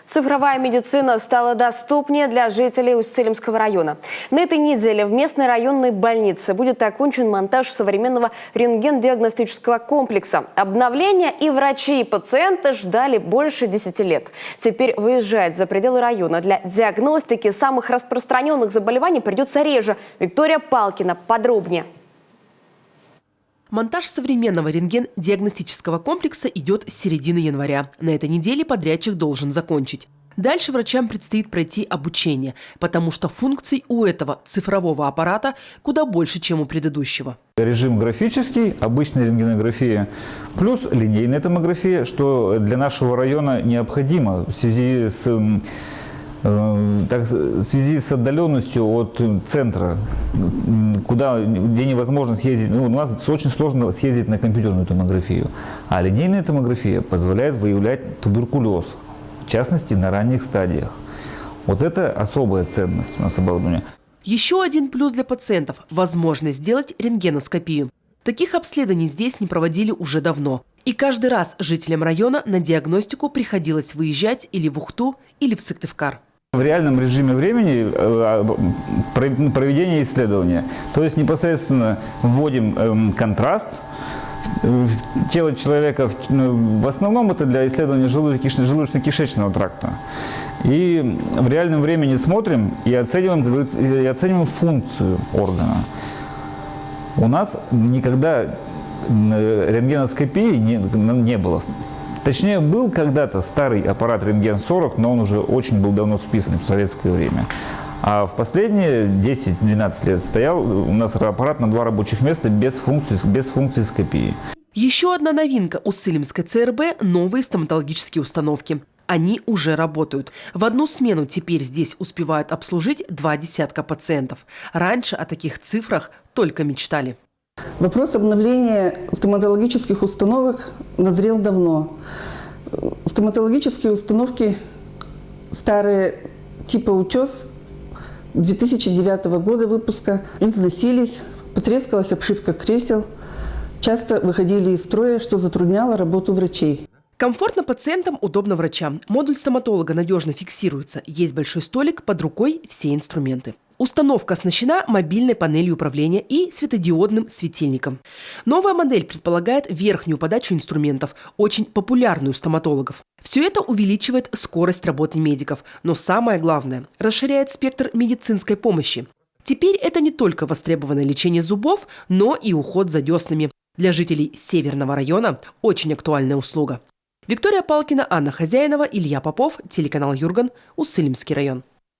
Цифровая медицина стала доступнее для жителей Усть-Илимского района. На этой неделе в местной районной больнице будет окончен монтаж современного рентген-диагностического комплекса. Обновления и врачи, и пациенты ждали больше 10 лет. Теперь выезжать за пределы района для диагностики самых распространенных заболеваний придется реже. Виктория Палкина подробнее. Монтаж современного рентген-диагностического комплекса идет с середины января. На этой неделе подрядчик должен закончить. Дальше врачам предстоит пройти обучение, потому что функций у этого цифрового аппарата куда больше, чем у предыдущего. Режим графический, обычная рентгенография, плюс линейная томография, что для нашего района необходимо в связи с отдаленностью от центра, где невозможно съездить. У нас очень сложно съездить на компьютерную томографию. А линейная томография позволяет выявлять туберкулез, в частности, на ранних стадиях. Вот это особая ценность у нас оборудования. Еще один плюс для пациентов – возможность сделать рентгеноскопию. Таких обследований здесь не проводили уже давно. И каждый раз жителям района на диагностику приходилось выезжать или в Ухту, или в Сыктывкар. В реальном режиме времени проведение исследования. То есть непосредственно вводим контраст в тело человека. В основном это для исследования желудочно-кишечного тракта. И в реальном времени смотрим и оцениваем функцию органа. У нас никогда рентгеноскопии не было. Точнее, был когда-то старый аппарат рентген-40, но он уже очень был давно списан в советское время. А в последние 10-12 лет стоял у нас аппарат на 2 рабочих места без функции скопии. Еще одна новинка Усть-Илимской ЦРБ – новые стоматологические установки. Они уже работают. В одну смену теперь здесь успевают обслужить 20 пациентов. Раньше о таких цифрах только мечтали. Вопрос обновления стоматологических установок назрел давно. Стоматологические установки старые типа «Утес» 2009 года выпуска износились, потрескалась обшивка кресел, часто выходили из строя, что затрудняло работу врачей. Комфортно пациентам, удобно врачам. Модуль стоматолога надежно фиксируется. Есть большой столик, под рукой все инструменты. Установка оснащена мобильной панелью управления и светодиодным светильником. Новая модель предполагает верхнюю подачу инструментов, очень популярную у стоматологов. Все это увеличивает скорость работы медиков, но самое главное – расширяет спектр медицинской помощи. Теперь это не только востребованное лечение зубов, но и уход за деснами. Для жителей Северного района очень актуальная услуга. Виктория Палкина, Анна Хозяинова, Илья Попов, телеканал Юрган, Усть-Илимский район.